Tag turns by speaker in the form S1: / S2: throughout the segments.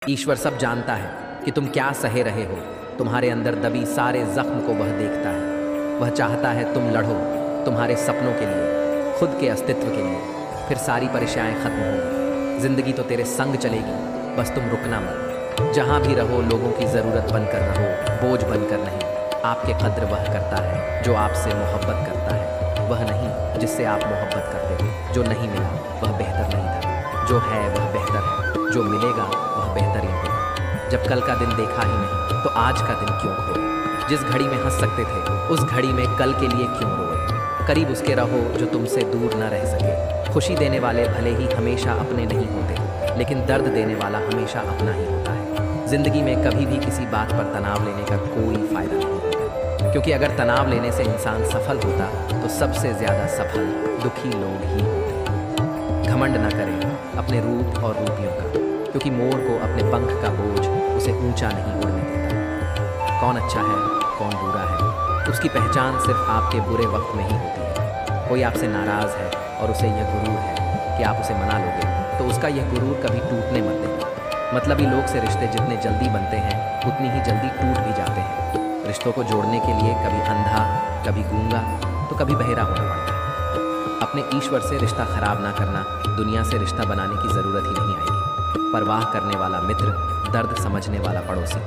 S1: ईश्वर सब जानता है कि तुम क्या सहे रहे हो। तुम्हारे अंदर दबी सारे जख्म को वह देखता है। वह चाहता है तुम लड़ो, तुम्हारे सपनों के लिए, खुद के अस्तित्व के लिए। फिर सारी परेशानियां खत्म होंगी। जिंदगी तो तेरे संग चलेगी, बस तुम रुकना मत। जहाँ भी रहो लोगों की ज़रूरत बनकर रहो, बोझ बनकर नहीं। आपके कद्र वह करता है जो आपसे मोहब्बत करता है, वह नहीं जिससे आप मोहब्बत करते हो। जो नहीं मिला वह बेहतर नहीं था, जो है वह बेहतर है, जो मिलेगा वह बेहतरीन होगा। जब कल का दिन देखा ही नहीं तो आज का दिन क्यों खोए। जिस घड़ी में हंस सकते थे उस घड़ी में कल के लिए क्यों रोए। करीब उसके रहो जो तुमसे दूर न रह सके। खुशी देने वाले भले ही हमेशा अपने नहीं होते, लेकिन दर्द देने वाला हमेशा अपना ही होता है। जिंदगी में कभी भी किसी बात पर तनाव लेने का कोई फायदा नहीं होता, क्योंकि अगर तनाव लेने से इंसान सफल होता तो सबसे ज्यादा सफल दुखी लोग ही होते। घमंड न करें अपने रूप और रूपियों का, क्योंकि मोर को अपने पंख का बोझ उसे ऊंचा नहीं उड़ने देता। कौन अच्छा है कौन बुरा है, उसकी पहचान सिर्फ आपके बुरे वक्त में ही होती है। कोई आपसे नाराज़ है और उसे यह गुरूर है कि आप उसे मना लोगे, तो उसका यह गुरूर कभी टूटने मत देना। मतलबी लोग से रिश्ते जितने जल्दी बनते हैं उतनी ही जल्दी टूट भी जाते हैं। रिश्तों को जोड़ने के लिए कभी अंधा, कभी गूंगा, तो कभी बहरा होना पड़ता है। अपने ईश्वर से रिश्ता खराब ना करना, दुनिया से रिश्ता बनाने की ज़रूरत ही नहीं आएगी। परवाह करने वाला मित्र, दर्द समझने वाला पड़ोसी,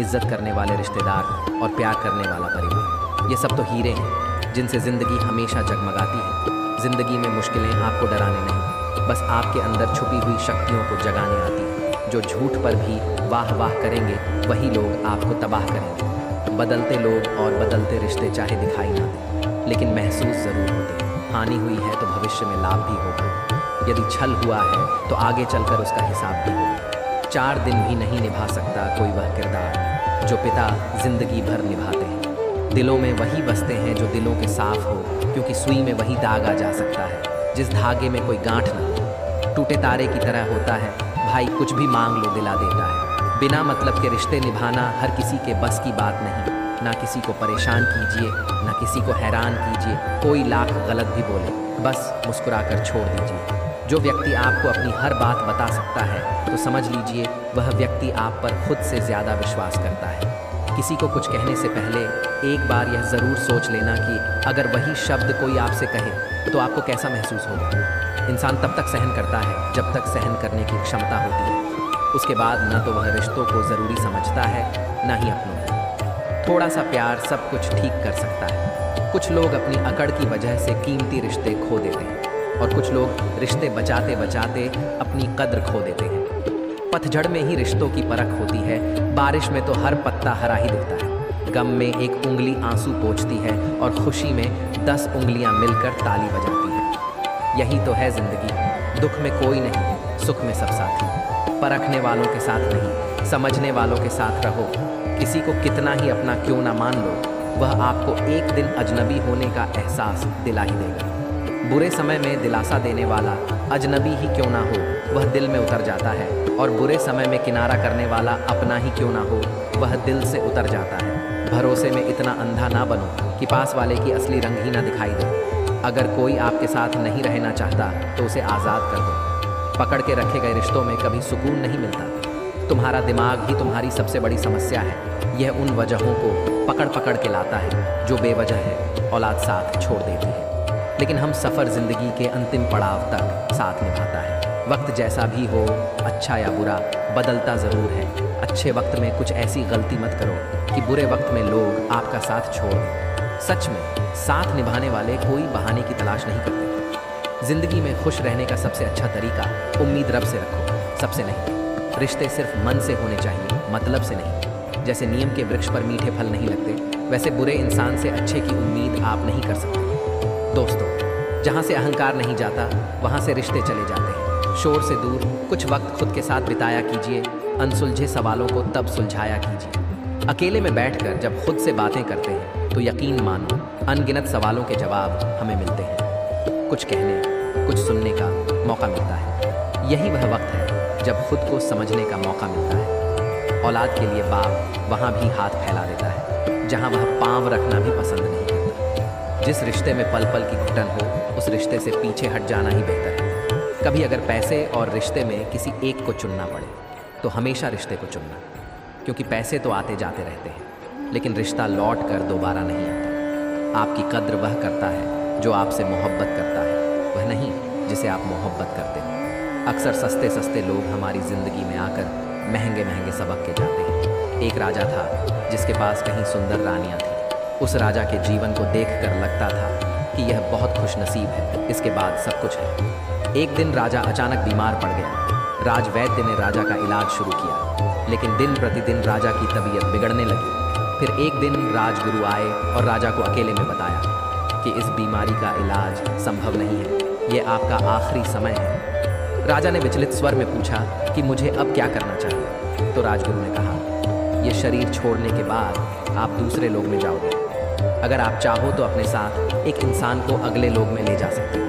S1: इज्जत करने वाले रिश्तेदार और प्यार करने वाला परिवार, ये सब तो हीरे हैं जिनसे ज़िंदगी हमेशा जगमगाती है। ज़िंदगी में मुश्किलें आपको डराने नहीं, बस आपके अंदर छुपी हुई शक्तियों को जगाने आती हैं। जो झूठ पर भी वाह वाह करेंगे वही लोग आपको तबाह करेंगे। बदलते लोग और बदलते रिश्ते चाहे दिखाई ना दें, लेकिन महसूस ज़रूर होते हैं। हानि हुई है तो भविष्य में लाभ भी होगा। यदि छल हुआ है तो आगे चलकर उसका हिसाब भी होगा। 4 दिन भी नहीं निभा सकता कोई वह किरदार जो पिता जिंदगी भर निभाते हैं। दिलों में वही बसते हैं जो दिलों के साफ हो, क्योंकि सुई में वही दाग आ जा सकता है जिस धागे में कोई गांठ ना हो। टूटे तारे की तरह होता है भाई, कुछ भी मांग लो दिला देता है। बिना मतलब के रिश्ते निभाना हर किसी के बस की बात नहीं। ना किसी को परेशान कीजिए, ना किसी को हैरान कीजिए। कोई लाख गलत भी बोले, बस मुस्कुराकर छोड़ दीजिए। जो व्यक्ति आपको अपनी हर बात बता सकता है तो समझ लीजिए वह व्यक्ति आप पर खुद से ज़्यादा विश्वास करता है। किसी को कुछ कहने से पहले एक बार यह ज़रूर सोच लेना कि अगर वही शब्द कोई आपसे कहे तो आपको कैसा महसूस होगा। इंसान तब तक सहन करता है जब तक सहन करने की क्षमता होती है। उसके बाद न तो वह रिश्तों को ज़रूरी समझता है, न ही अपनों को। थोड़ा सा प्यार सब कुछ ठीक कर सकता है। कुछ लोग अपनी अकड़ की वजह से कीमती रिश्ते खो देते हैं और कुछ लोग रिश्ते बचाते बचाते अपनी कद्र खो देते हैं। पतझड़ में ही रिश्तों की परख होती है, बारिश में तो हर पत्ता हरा ही दिखता है। गम में एक उंगली आंसू पोंछती है और खुशी में 10 उंगलियां मिलकर ताली बजाती है। यही तो है जिंदगी। दुख में कोई नहीं, सुख में सब साथी। परखने वालों के साथ नहीं, समझने वालों के साथ रहो। किसी को कितना ही अपना क्यों ना मान लो, वह आपको एक दिन अजनबी होने का एहसास दिला ही देगा। बुरे समय में दिलासा देने वाला अजनबी ही क्यों ना हो, वह दिल में उतर जाता है। और बुरे समय में किनारा करने वाला अपना ही क्यों ना हो, वह दिल से उतर जाता है। भरोसे में इतना अंधा ना बनो कि पास वाले की असली रंग ही ना दिखाई दे। अगर कोई आपके साथ नहीं रहना चाहता तो उसे आज़ाद कर दो। पकड़ के रखे गए रिश्तों में कभी सुकून नहीं मिलता। तुम्हारा दिमाग ही तुम्हारी सबसे बड़ी समस्या है। यह उन वजहों को पकड़ पकड़ के लाता है जो बेवजह है औलाद साथ छोड़ देती है। लेकिन हम सफ़र ज़िंदगी के अंतिम पड़ाव तक साथ निभाता है। वक्त जैसा भी हो, अच्छा या बुरा, बदलता ज़रूर है। अच्छे वक्त में कुछ ऐसी गलती मत करो कि बुरे वक्त में लोग आपका साथ छोड़ दें। सच में साथ निभाने वाले कोई बहाने की तलाश नहीं करते। ज़िंदगी में खुश रहने का सबसे अच्छा तरीका उम्मीद रब से रखो, सबसे नहीं। रिश्ते सिर्फ मन से होने चाहिए, मतलब से नहीं। जैसे नीम के वृक्ष पर मीठे फल नहीं लगते, वैसे बुरे इंसान से अच्छे की उम्मीद आप नहीं कर सकते। दोस्तों, जहाँ से अहंकार नहीं जाता वहाँ से रिश्ते चले जाते हैं। शोर से दूर कुछ वक्त खुद के साथ बिताया कीजिए। अनसुलझे सवालों को तब सुलझाया कीजिए। अकेले में बैठकर जब खुद से बातें करते हैं तो यकीन मानो अनगिनत सवालों के जवाब हमें मिलते हैं। कुछ कहने, कुछ सुनने का मौका मिलता है। यही वह वक्त है जब खुद को समझने का मौका मिलता है। औलाद के लिए बाप वहाँ भी हाथ फैला देता है जहाँ वह पाँव रखना भी पसंद नहीं करता। जिस रिश्ते में पल पल की घुटन हो उस रिश्ते से पीछे हट जाना ही बेहतर है। कभी अगर पैसे और रिश्ते में किसी एक को चुनना पड़े तो हमेशा रिश्ते को चुनना, क्योंकि पैसे तो आते जाते रहते हैं, लेकिन रिश्ता लौट कर दोबारा नहीं आता। आपकी कद्र वह करता है जो आपसे मोहब्बत करता है, वह नहीं जिसे आप मोहब्बत करते हो। अक्सर सस्ते सस्ते लोग हमारी ज़िंदगी में आकर महंगे महंगे सबक के जाते हैं। एक राजा था जिसके पास कहीं सुंदर रानियाँ थीं। उस राजा के जीवन को देखकर लगता था कि यह बहुत खुशनसीब है, इसके बाद सब कुछ है। एक दिन राजा अचानक बीमार पड़ गया। राजवैद्य ने राजा का इलाज शुरू किया, लेकिन दिन प्रतिदिन राजा की तबीयत बिगड़ने लगी। फिर एक दिन राजगुरु आए और राजा को अकेले में बताया कि इस बीमारी का इलाज संभव नहीं है, ये आपका आखिरी समय है। राजा ने विचलित स्वर में पूछा कि मुझे अब क्या करना चाहिए। तो राजगुरु ने कहा, ये शरीर छोड़ने के बाद आप दूसरे लोक में जाओगे। अगर आप चाहो तो अपने साथ एक इंसान को अगले लोक में ले जा सकते हो।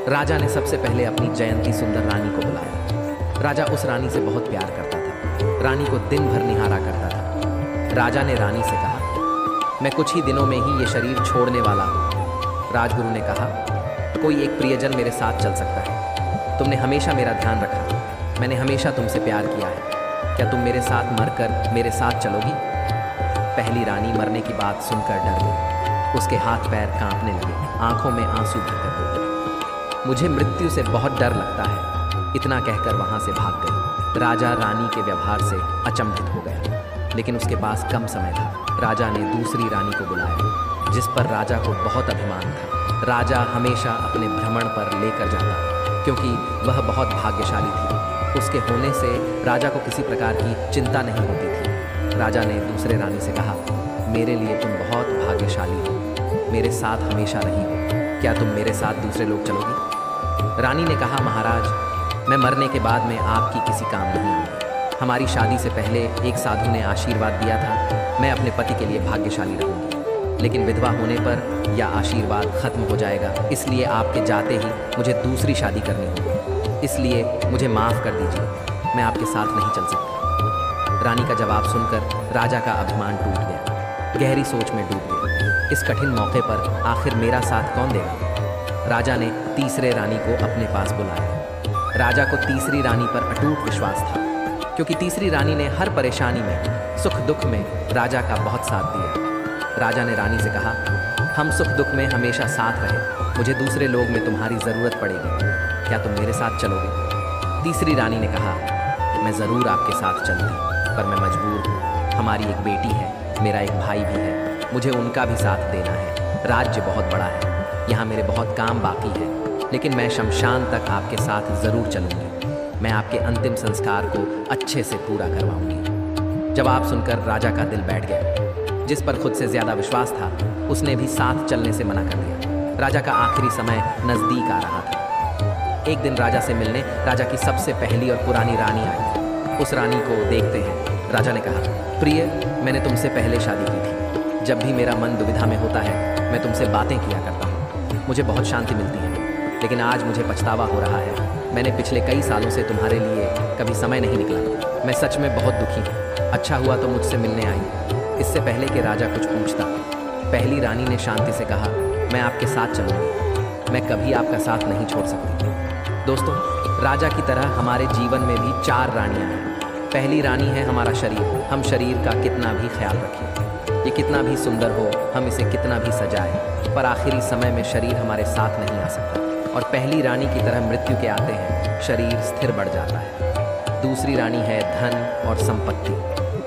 S1: राजा ने सबसे पहले अपनी जयंती सुंदर रानी को बुलाया। राजा उस रानी से बहुत प्यार करता था, रानी को दिन भर निहारा करता था। राजा ने रानी से कहा, मैं कुछ ही दिनों में ही ये शरीर छोड़ने वाला हूँ। राजगुरु ने कहा, कोई एक प्रियजन मेरे साथ चल सकता है। तुमने हमेशा मेरा ध्यान रखा, मैंने हमेशा तुमसे प्यार किया है, क्या तुम मेरे साथ मरकर मेरे साथ चलोगी? पहली रानी मरने की बात सुनकर डर गई। उसके हाथ पैर कांपने लगे, आंखों में आंसू भरकर बोली, मुझे मृत्यु से बहुत डर लगता है। इतना कहकर वहां से भाग गई। राजा रानी के व्यवहार से अचंभित हो गया, लेकिन उसके पास कम समय था। राजा ने दूसरी रानी को बुलाया, जिस पर राजा को बहुत अभिमान था। राजा हमेशा अपने भ्रमण पर लेकर जाता, क्योंकि वह बहुत भाग्यशाली थी। उसके होने से राजा को किसी प्रकार की चिंता नहीं होती थी। राजा ने दूसरे रानी से कहा, मेरे लिए तुम बहुत भाग्यशाली हो, मेरे साथ हमेशा रही हो, क्या तुम मेरे साथ दूसरे लोग चलोगी? रानी ने कहा, महाराज, मैं मरने के बाद में आपकी किसी काम नहीं आऊँगी। हमारी शादी से पहले एक साधु ने आशीर्वाद दिया था, मैं अपने पति के लिए भाग्यशाली रहूँगी, लेकिन विधवा होने पर यह आशीर्वाद खत्म हो जाएगा, इसलिए आपके जाते ही मुझे दूसरी शादी करनी होगी। इसलिए मुझे माफ़ कर दीजिए, मैं आपके साथ नहीं चल सकती। रानी का जवाब सुनकर राजा का अभिमान टूट गया, गहरी सोच में डूब गया। इस कठिन मौके पर आखिर मेरा साथ कौन देगा? राजा ने तीसरे रानी को अपने पास बुलाया। राजा को तीसरी रानी पर अटूट विश्वास था, क्योंकि तीसरी रानी ने हर परेशानी में, सुख दुख में राजा का बहुत साथ दिया। राजा ने रानी से कहा, हम सुख दुख में हमेशा साथ रहे, मुझे दूसरे लोग में तुम्हारी ज़रूरत पड़ेगी, क्या तुम मेरे साथ चलोगे? तीसरी रानी ने कहा, मैं ज़रूर आपके साथ चलती, पर मैं मजबूर हूँ। हमारी एक बेटी है, मेरा एक भाई भी है, मुझे उनका भी साथ देना है। राज्य बहुत बड़ा है, यहाँ मेरे बहुत काम बाकी है, लेकिन मैं शमशान तक आपके साथ ज़रूर चलूँगी। मैं आपके अंतिम संस्कार को अच्छे से पूरा करवाऊँगी। जवाब सुनकर राजा का दिल बैठ गया। जिस पर खुद से ज़्यादा विश्वास था, उसने भी साथ चलने से मना कर दिया। राजा का आखिरी समय नज़दीक आ रहा था। एक दिन राजा से मिलने राजा की सबसे पहली और पुरानी रानी आई। उस रानी को देखते हैं राजा ने कहा, प्रिय, मैंने तुमसे पहले शादी की थी। जब भी मेरा मन दुविधा में होता है, मैं तुमसे बातें किया करता हूँ, मुझे बहुत शांति मिलती है, लेकिन आज मुझे पछतावा हो रहा है। मैंने पिछले कई सालों से तुम्हारे लिए कभी समय नहीं निकला। मैं सच में बहुत दुखी हूँ। अच्छा हुआ तो मुझसे मिलने आई। इससे पहले कि राजा कुछ पूछता, पहली रानी ने शांति से कहा, मैं आपके साथ चलूँगी, मैं कभी आपका साथ नहीं छोड़ सकती। दोस्तों, राजा की तरह हमारे जीवन में भी 4 रानियाँ हैं। पहली रानी है हमारा शरीर। हम शरीर का कितना भी ख्याल रखें, ये कितना भी सुंदर हो, हम इसे कितना भी सजाएं, पर आखिरी समय में शरीर हमारे साथ नहीं आ सकता, और पहली रानी की तरह मृत्यु के आते हैं शरीर स्थिर बढ़ जाता है। दूसरी रानी है धन और संपत्ति।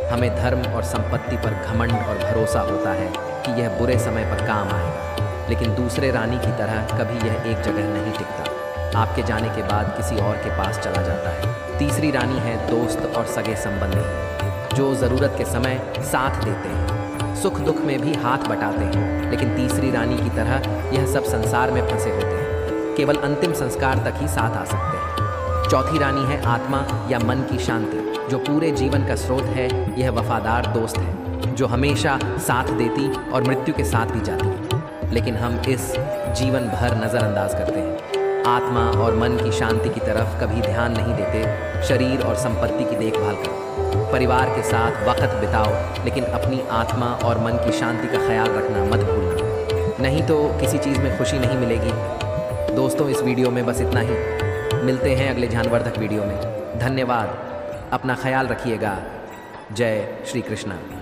S1: हमें धर्म और संपत्ति पर घमंड और भरोसा होता है कि यह बुरे समय पर काम आएगा, लेकिन दूसरे रानी की तरह कभी यह एक जगह नहीं टिकता, आपके जाने के बाद किसी और के पास चला जाता है। तीसरी रानी है दोस्त और सगे संबंधी, जो ज़रूरत के समय साथ देते हैं, सुख दुख में भी हाथ बटाते हैं, लेकिन तीसरी रानी की तरह यह सब संसार में फंसे होते हैं, केवल अंतिम संस्कार तक ही साथ आ सकते हैं। चौथी रानी है आत्मा या मन की शांति, जो पूरे जीवन का स्रोत है। यह वफादार दोस्त है, जो हमेशा साथ देती और मृत्यु के साथ भी जाती है, लेकिन हम इस जीवन भर नज़रअंदाज करते हैं। आत्मा और मन की शांति की तरफ कभी ध्यान नहीं देते। शरीर और संपत्ति की देखभाल करो, परिवार के साथ वक्त बिताओ, लेकिन अपनी आत्मा और मन की शांति का ख्याल रखना मत भूलना, नहीं तो किसी चीज़ में खुशी नहीं मिलेगी। दोस्तों, इस वीडियो में बस इतना ही। मिलते हैं अगले ज्ञानवर्धक वीडियो में। धन्यवाद। अपना ख्याल रखिएगा। जय श्री कृष्ण।